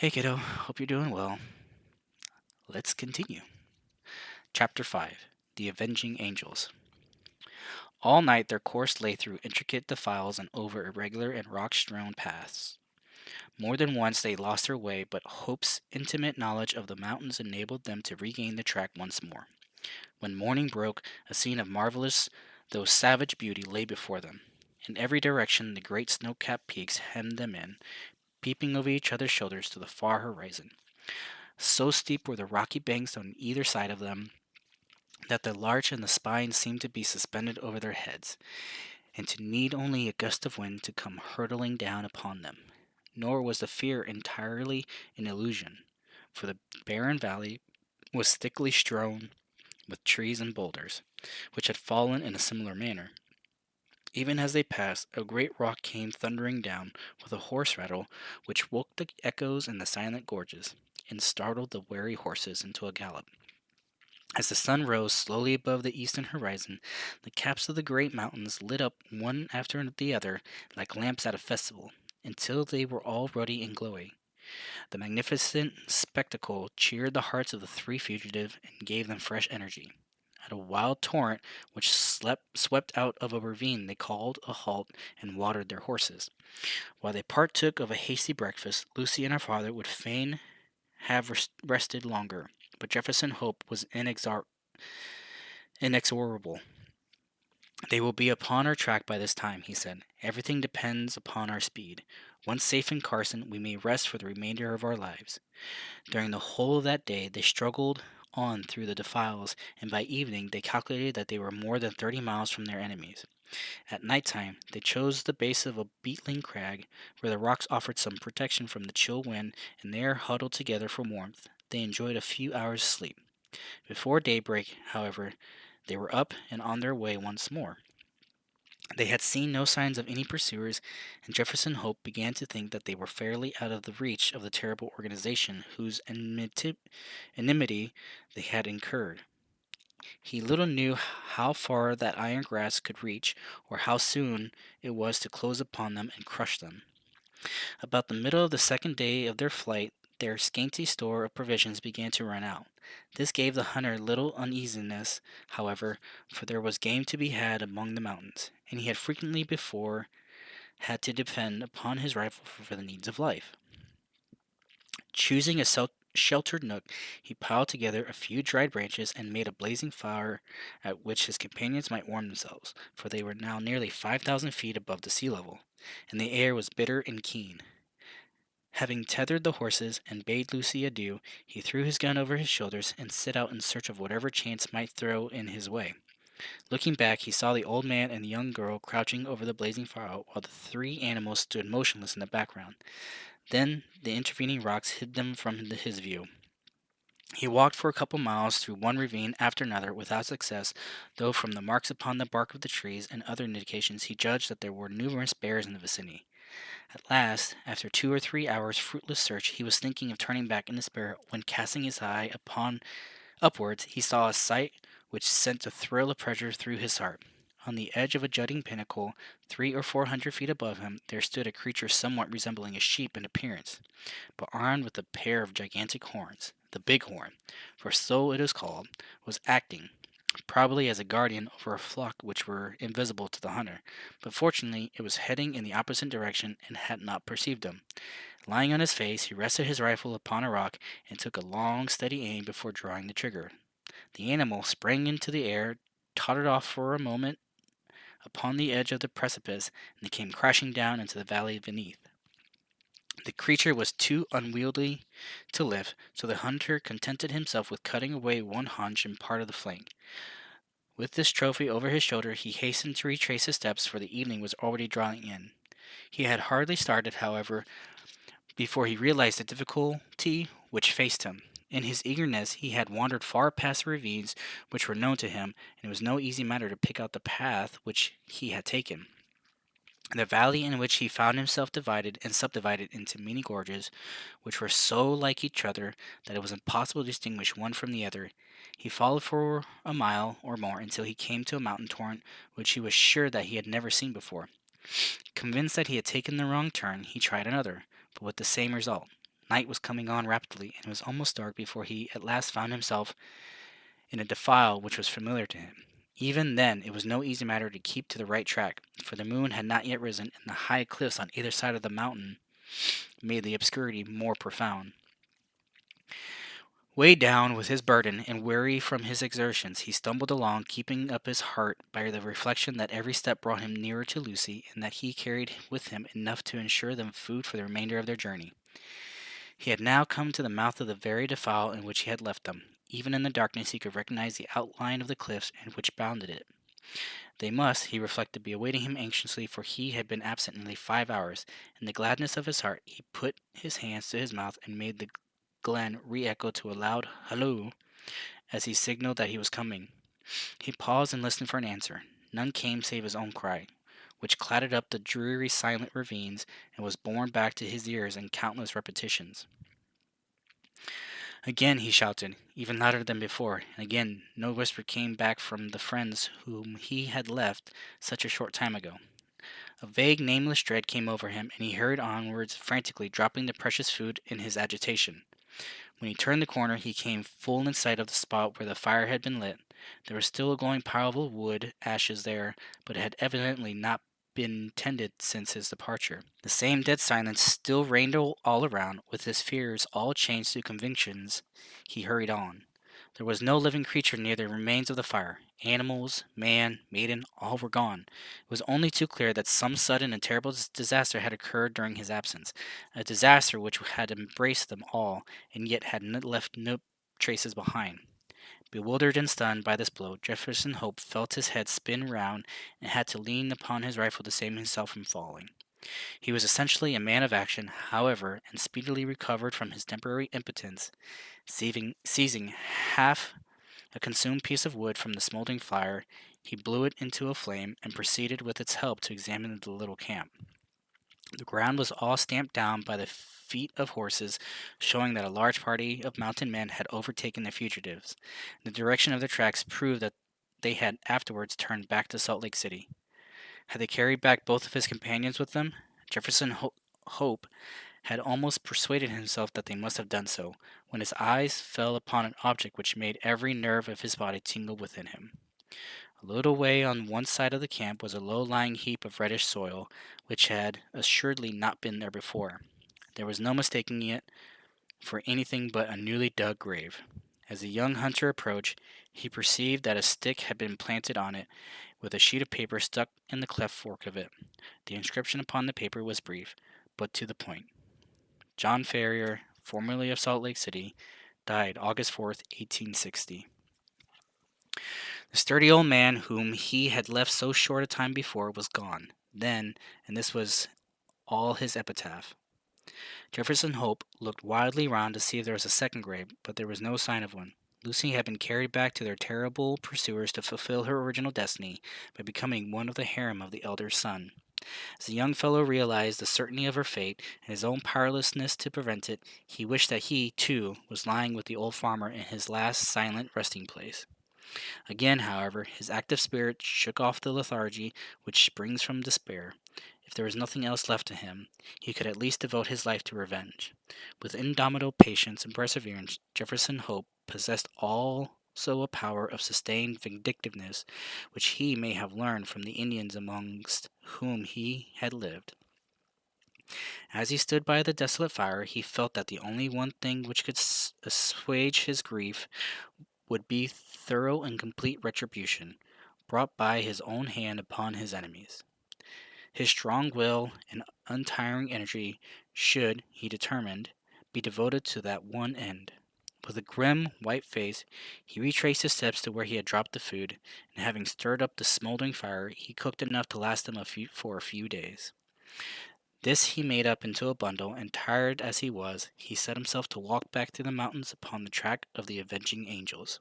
Hey kiddo, hope you're doing well. Let's continue. Chapter 5 The Avenging Angels. All night their course lay through intricate defiles and over irregular and rock strewn paths. More than once they lost their way, but Hope's intimate knowledge of the mountains enabled them to regain the track once more. When morning broke, a scene of marvelous, though savage beauty lay before them. In every direction the great snow capped peaks hemmed them in, peeping over each other's shoulders to the far horizon. So steep were the rocky banks on either side of them that the larch and the spines seemed to be suspended over their heads, and to need only a gust of wind to come hurtling down upon them. Nor was the fear entirely an illusion, for the barren valley was thickly strewn with trees and boulders, which had fallen in a similar manner. Even as they passed, a great rock came thundering down with a hoarse rattle which woke the echoes in the silent gorges, and startled the wary horses into a gallop. As the sun rose slowly above the eastern horizon, the caps of the great mountains lit up one after the other like lamps at a festival, until they were all ruddy and glowing. The magnificent spectacle cheered the hearts of the three fugitives and gave them fresh energy. At a wild torrent which swept out of a ravine, they called a halt and watered their horses. While they partook of a hasty breakfast, Lucy and her father would fain have rested longer, but Jefferson Hope was inexorable. They will be upon our track by this time, he said. Everything depends upon our speed. Once safe in Carson, we may rest for the remainder of our lives. During the whole of that day, they struggled on through the defiles, and by evening they calculated that they were more than 30 miles from their enemies. At night time, they chose the base of a beetling crag, where the rocks offered some protection from the chill wind, and there, huddled together for warmth, they enjoyed a few hours' sleep. Before daybreak, however, they were up and on their way once more. They had seen no signs of any pursuers, and Jefferson Hope began to think that they were fairly out of the reach of the terrible organization whose enmity they had incurred. He little knew how far that iron grasp could reach, or how soon it was to close upon them and crush them. About the middle of the second day of their flight, their scanty store of provisions began to run out. This gave the hunter little uneasiness, however, for there was game to be had among the mountains, and he had frequently before had to depend upon his rifle for the needs of life. Choosing a sheltered nook, he piled together a few dried branches and made a blazing fire at which his companions might warm themselves, for they were now nearly 5,000 feet above the sea level, and the air was bitter and keen. Having tethered the horses and bade Lucy adieu, he threw his gun over his shoulders and set out in search of whatever chance might throw in his way. Looking back, he saw the old man and the young girl crouching over the blazing fire, while the three animals stood motionless in the background. Then the intervening rocks hid them from his view. He walked for a couple miles through one ravine after another without success, though from the marks upon the bark of the trees and other indications he judged that there were numerous bears in the vicinity. At last, after 2 or 3 hours' fruitless search, he was thinking of turning back in despair when, casting his eye upwards, he saw a sight which sent a thrill of pleasure through his heart. On the edge of a jutting pinnacle, 300 or 400 feet above him, there stood a creature somewhat resembling a sheep in appearance, but armed with a pair of gigantic horns. The bighorn, for so it is called, was acting, probably as a guardian over a flock which were invisible to the hunter, but fortunately it was heading in the opposite direction and had not perceived him. Lying on his face, he rested his rifle upon a rock and took a long, steady aim before drawing the trigger. The animal sprang into the air, tottered off for a moment upon the edge of the precipice, and then came crashing down into the valley beneath. The creature was too unwieldy to lift, so the hunter contented himself with cutting away one haunch and part of the flank. With this trophy over his shoulder, he hastened to retrace his steps, for the evening was already drawing in. He had hardly started, however, before he realized the difficulty which faced him. In his eagerness, he had wandered far past the ravines which were known to him, and it was no easy matter to pick out the path which he had taken. The valley in which he found himself divided and subdivided into many gorges, which were so like each other that it was impossible to distinguish one from the other. He followed for a mile or more until he came to a mountain torrent which he was sure that he had never seen before. Convinced that he had taken the wrong turn, he tried another, but with the same result. Night was coming on rapidly, and it was almost dark before he at last found himself in a defile which was familiar to him. Even then, it was no easy matter to keep to the right track, for the moon had not yet risen, and the high cliffs on either side of the mountain made the obscurity more profound. Weighed down with his burden and weary from his exertions, he stumbled along, keeping up his heart by the reflection that every step brought him nearer to Lucy, and that he carried with him enough to ensure them food for the remainder of their journey. He had now come to the mouth of the very defile in which he had left them. Even in the darkness he could recognize the outline of the cliffs which bounded it. They must, he reflected, be awaiting him anxiously, for he had been absent nearly 5 hours. In the gladness of his heart he put his hands to his mouth and made the glen re-echo to a loud halloo as he signaled that he was coming. He paused and listened for an answer. None came save his own cry, which clattered up the dreary silent ravines and was borne back to his ears in countless repetitions. Again he shouted, even louder than before, and again no whisper came back from the friends whom he had left such a short time ago. A vague, nameless dread came over him, and he hurried onwards frantically, dropping the precious food in his agitation. When he turned the corner, he came full in sight of the spot where the fire had been lit. There was still a glowing pile of wood ashes there, but it had evidently not been tended since his departure. The same dead silence still reigned all around. With his fears all changed to convictions, he hurried on. There was no living creature near the remains of the fire. Animals, man, maiden, all were gone. It was only too clear that some sudden and terrible disaster had occurred during his absence, a disaster which had embraced them all, and yet had left no traces behind. Bewildered and stunned by this blow, Jefferson Hope felt his head spin round and had to lean upon his rifle to save himself from falling. He was essentially a man of action, however, and speedily recovered from his temporary impotence. Seizing half a consumed piece of wood from the smoldering fire, he blew it into a flame and proceeded with its help to examine the little camp. The ground was all stamped down by the feet of horses, showing that a large party of mounted men had overtaken the fugitives. The direction of their tracks proved that they had afterwards turned back to Salt Lake City. Had they carried back both of his companions with them? Jefferson Hope had almost persuaded himself that they must have done so, when his eyes fell upon an object which made every nerve of his body tingle within him. A little way on one side of the camp was a low-lying heap of reddish soil, which had assuredly not been there before. There was no mistaking it for anything but a newly dug grave. As the young hunter approached, he perceived that a stick had been planted on it, with a sheet of paper stuck in the cleft fork of it. The inscription upon the paper was brief, but to the point. John Ferrier, formerly of Salt Lake City, died August 4th, 1860. The sturdy old man whom he had left so short a time before was gone, then, and this was all his epitaph. Jefferson Hope looked wildly round to see if there was a second grave, but there was no sign of one. Lucy had been carried back to their terrible pursuers to fulfill her original destiny by becoming one of the harem of the elder son. As the young fellow realized the certainty of her fate and his own powerlessness to prevent it, he wished that he, too, was lying with the old farmer in his last silent resting place. Again, however, his active spirit shook off the lethargy which springs from despair. If there was nothing else left to him, he could at least devote his life to revenge. With indomitable patience and perseverance, Jefferson Hope possessed also a power of sustained vindictiveness, which he may have learned from the Indians amongst whom he had lived. As he stood by the desolate fire, he felt that the only one thing which could assuage his grief would be thorough and complete retribution, brought by his own hand upon his enemies. His strong will and untiring energy should, he determined, be devoted to that one end. With a grim, white face, he retraced his steps to where he had dropped the food, and having stirred up the smoldering fire, he cooked enough to last him for a few days. This he made up into a bundle, and tired as he was, he set himself to walk back through the mountains upon the track of the avenging angels.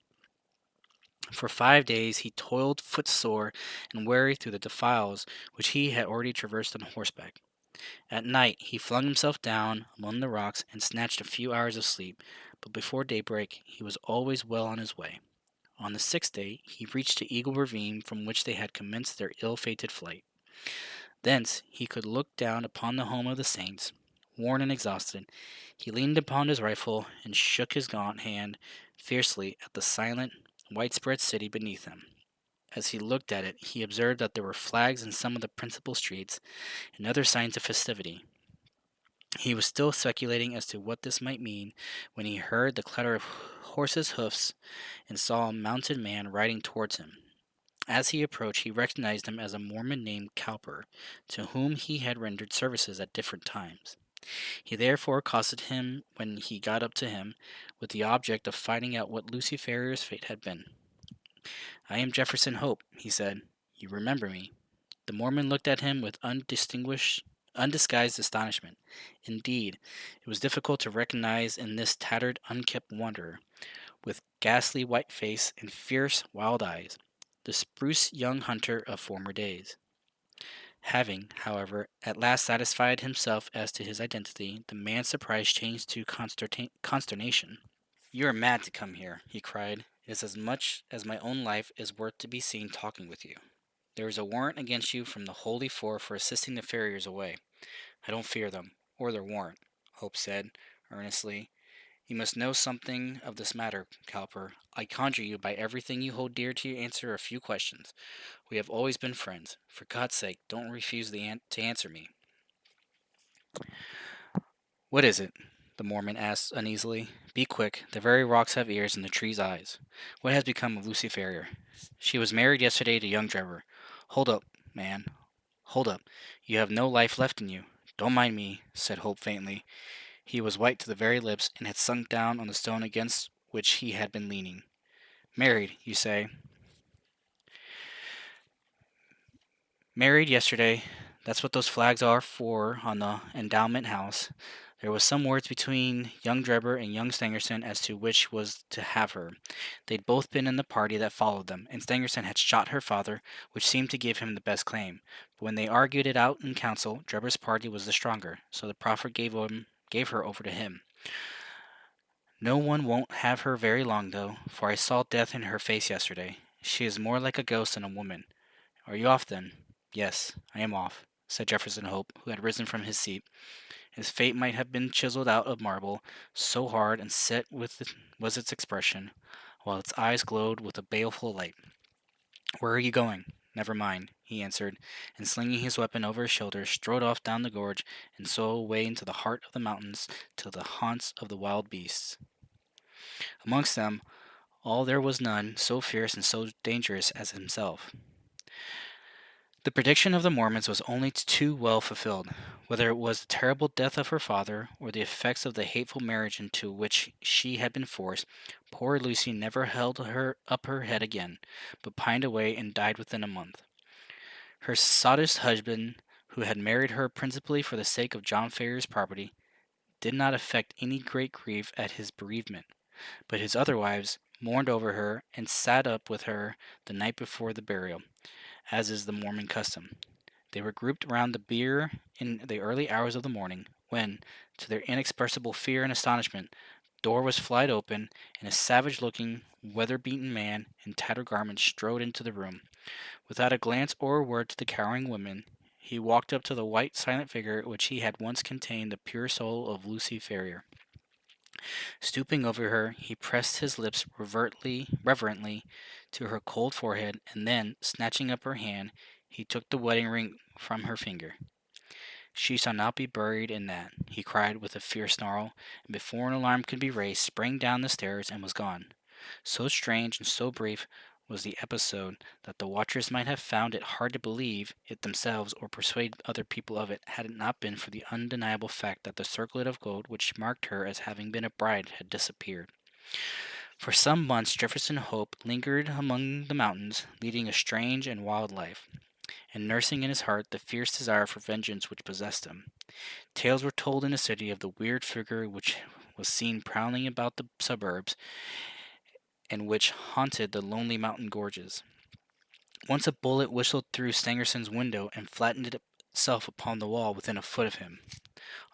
For 5 days he toiled footsore and weary through the defiles which he had already traversed on horseback. At night he flung himself down among the rocks and snatched a few hours of sleep, but before daybreak he was always well on his way. On the 6th day he reached the Eagle Ravine from which they had commenced their ill-fated flight. Thence he could look down upon the home of the saints. worn and exhausted. He leaned upon his rifle and shook his gaunt hand fiercely at the silent, widespread city beneath him. As he looked at it, he observed that there were flags in some of the principal streets and other signs of festivity. He was still speculating as to what this might mean when he heard the clatter of horses' hoofs and saw a mounted man riding towards him. As he approached, he recognized him as a Mormon named Cowper, to whom he had rendered services at different times. He therefore accosted him when he got up to him, with the object of finding out what Lucy Ferrier's fate had been. "I am Jefferson Hope," he said. "You remember me." The Mormon looked at him with undisguised astonishment. Indeed, it was difficult to recognize in this tattered, unkempt wanderer, with ghastly white face and fierce, wild eyes, the spruce young hunter of former days. Having, however, at last satisfied himself as to his identity, the man's surprise changed to consternation. "You are mad to come here," he cried. "It is as much as my own life is worth to be seen talking with you. There is a warrant against you from the Holy Four for assisting the farriers away." "I don't fear them, or their warrant," Hope said, earnestly. "You must know something of this matter, Cowper. I conjure you by everything you hold dear to you answer a few questions. We have always been friends. For God's sake, don't refuse to answer me." "What is it?" the Mormon asked uneasily. "Be quick. The very rocks have ears and the trees eyes. What has become of Lucy Ferrier?" "She was married yesterday to young Trevor." "Hold up, man. Hold up. You have no life left in you." "Don't mind me," said Hope faintly. He was white to the very lips, and had sunk down on the stone against which he had been leaning. "Married, you say?" "Married yesterday. That's what those flags are for on the endowment house. There was some words between young Drebber and young Stangerson as to which was to have her. They'd both been in the party that followed them, and Stangerson had shot her father, which seemed to give him the best claim. But when they argued it out in council, Drebber's party was the stronger, so the prophet gave her over to him. No one won't have her very long, though, for I saw death in her face yesterday. She is more like a ghost than a woman. Are you off, then?" "Yes, I am off," said Jefferson Hope, who had risen from his seat. His fate might have been chiseled out of marble, so hard and set was its expression, while its eyes glowed with a baleful light. "Where are you going?" "Never mind," he answered, and slinging his weapon over his shoulder, strode off down the gorge and so away into the heart of the mountains to the haunts of the wild beasts. Amongst them all there was none so fierce and so dangerous as himself. The prediction of the Mormons was only too well fulfilled. Whether it was the terrible death of her father, or the effects of the hateful marriage into which she had been forced, poor Lucy never held her head again, but pined away and died within a month. Her sottish husband, who had married her principally for the sake of John Ferrier's property, did not affect any great grief at his bereavement, but his other wives mourned over her and sat up with her the night before the burial, as is the Mormon custom. They were grouped round the bier in the early hours of the morning, when, to their inexpressible fear and astonishment, the door was flung open, and a savage-looking, weather-beaten man in tattered garments strode into the room. Without a glance or a word to the cowering women, he walked up to the white, silent figure which he had once contained the pure soul of Lucy Ferrier. Stooping over her, he pressed his lips reverently to her cold forehead, and then, snatching up her hand, he took the wedding ring from her finger. "She shall not be buried in that," he cried with a fierce snarl, and before an alarm could be raised, sprang down the stairs and was gone. So strange and so brief was the episode that the watchers might have found it hard to believe it themselves or persuade other people of it, had it not been for the undeniable fact that the circlet of gold which marked her as having been a bride had disappeared. For some months Jefferson Hope lingered among the mountains, leading a strange and wild life, and nursing in his heart the fierce desire for vengeance which possessed him. Tales were told in the city of the weird figure which was seen prowling about the suburbs, and which haunted the lonely mountain gorges. Once a bullet whistled through Stangerson's window and flattened itself upon the wall within a foot of him.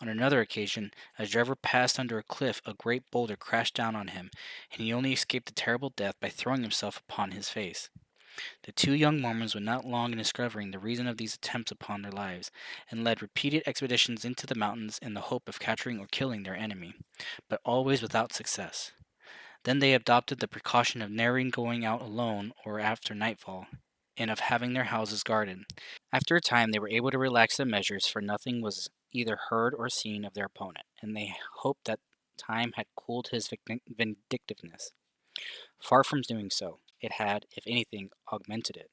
On another occasion, as Trevor passed under a cliff, a great boulder crashed down on him, and he only escaped a terrible death by throwing himself upon his face. The two young Mormons were not long in discovering the reason of these attempts upon their lives, and led repeated expeditions into the mountains in the hope of capturing or killing their enemy, but always without success. Then they adopted the precaution of never going out alone or after nightfall, and of having their houses guarded. After a time, they were able to relax the measures, for nothing was either heard or seen of their opponent, and they hoped that time had cooled his vindictiveness. Far from doing so, it had, if anything, augmented it.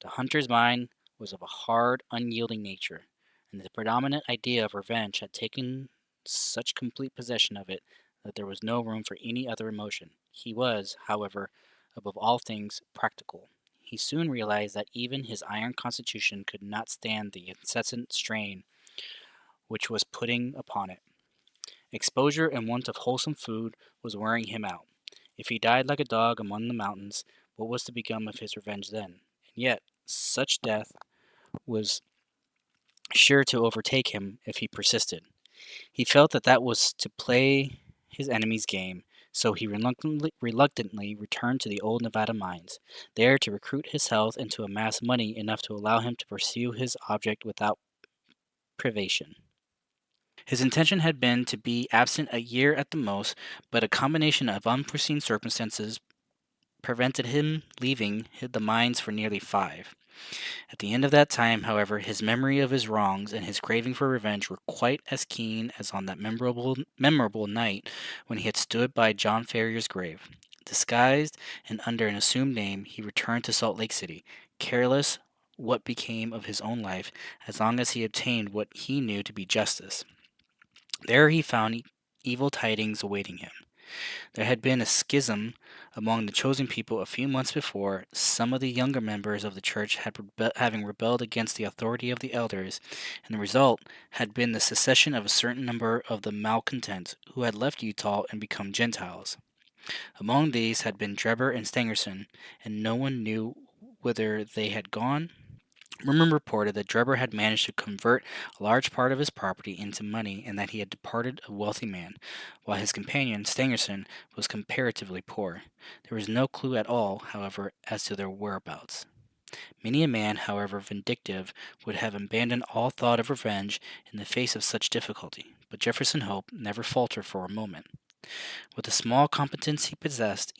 The hunter's mind was of a hard, unyielding nature, and the predominant idea of revenge had taken such complete possession of it that there was no room for any other emotion. He was, however, above all things, practical. He soon realized that even his iron constitution could not stand the incessant strain which was putting upon it. Exposure and want of wholesome food was wearing him out. If he died like a dog among the mountains, what was to become of his revenge then? And yet, such death was sure to overtake him if he persisted. He felt that that was to play his enemy's game, so he reluctantly returned to the old Nevada mines, there to recruit his health and to amass money enough to allow him to pursue his object without privation. His intention had been to be absent a year at the most, but a combination of unforeseen circumstances prevented him leaving the mines for nearly 5. At the end of that time, however, his memory of his wrongs and his craving for revenge were quite as keen as on that memorable night when he had stood by John Ferrier's grave. Disguised and under an assumed name, he returned to Salt Lake City, careless what became of his own life as long as he obtained what he knew to be justice. There he found evil tidings awaiting him. There had been a schism among the chosen people a few months before. Some of the younger members of the church having rebelled against the authority of the elders, and the result had been the secession of a certain number of the malcontents who had left Utah and become Gentiles. Among these had been Drebber and Stangerson, and no one knew whither they had gone. Rumor reported that Drebber had managed to convert a large part of his property into money and that he had departed a wealthy man, while his companion, Stangerson, was comparatively poor. There was no clue at all, however, as to their whereabouts. Many a man, however vindictive, would have abandoned all thought of revenge in the face of such difficulty, but Jefferson Hope never faltered for a moment. With the small competence he possessed,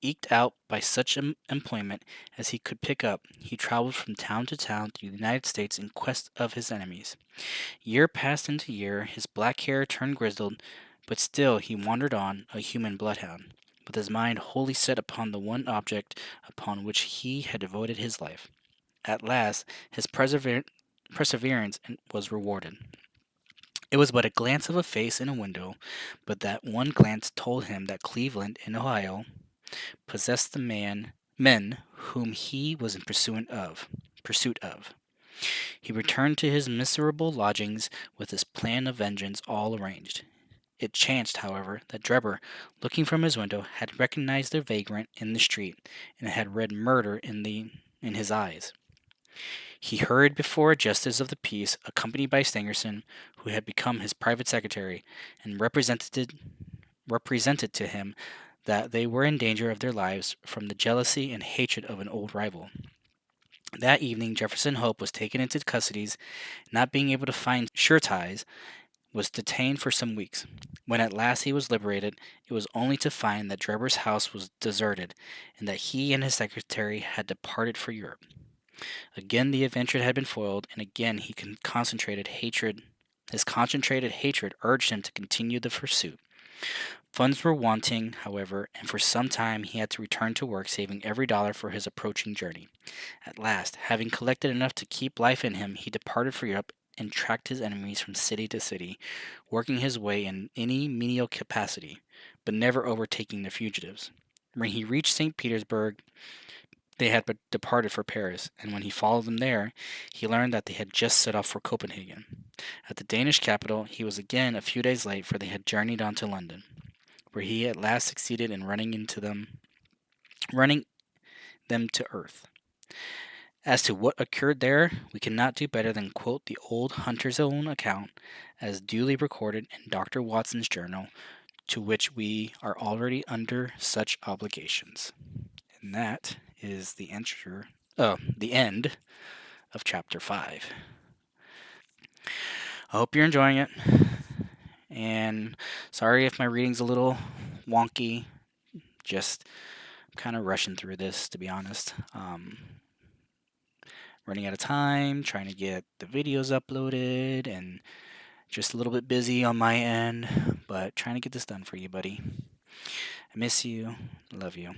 eked out by such employment as he could pick up, he traveled from town to town through the United States in quest of his enemies. Year passed into year, his black hair turned grizzled, but still he wandered on, a human bloodhound, with his mind wholly set upon the one object upon which he had devoted his life. At last, his perseverance was rewarded. It was but a glance of a face in a window, but that one glance told him that Cleveland, in Ohio, possessed the men whom he was in pursuit of. He returned to his miserable lodgings with his plan of vengeance all arranged. It chanced, however, that Drebber, looking from his window, had recognized the vagrant in the street, and had read murder in his eyes. He hurried before a justice of the peace, accompanied by Stangerson, who had become his private secretary, and represented to him that they were in danger of their lives from the jealousy and hatred of an old rival. That evening Jefferson Hope was taken into custody, not being able to find sure ties, was detained for some weeks. When at last he was liberated, it was only to find that Drebber's house was deserted, and that he and his secretary had departed for Europe. Again the adventure had been foiled, and again his concentrated hatred urged him to continue the pursuit. Funds were wanting, however, and for some time he had to return to work, saving every dollar for his approaching journey. At last, having collected enough to keep life in him, he departed for Europe and tracked his enemies from city to city, working his way in any menial capacity, but never overtaking the fugitives. When he reached St. Petersburg, they had but departed for Paris, and when he followed them there, he learned that they had just set off for Copenhagen. At the Danish capital, he was again a few days late, for they had journeyed on to London, where he at last succeeded in running them to earth. As to what occurred there, we cannot do better than quote the old hunter's own account, as duly recorded in Dr. Watson's journal, to which we are already under such obligations. And that is the end of chapter 5. I hope you're enjoying it, and sorry if my reading's a little wonky. Just kind of rushing through this, to be honest. Running out of time, trying to get the videos uploaded, and just a little bit busy on my end, but trying to get this done for you, buddy. I miss you. Love you.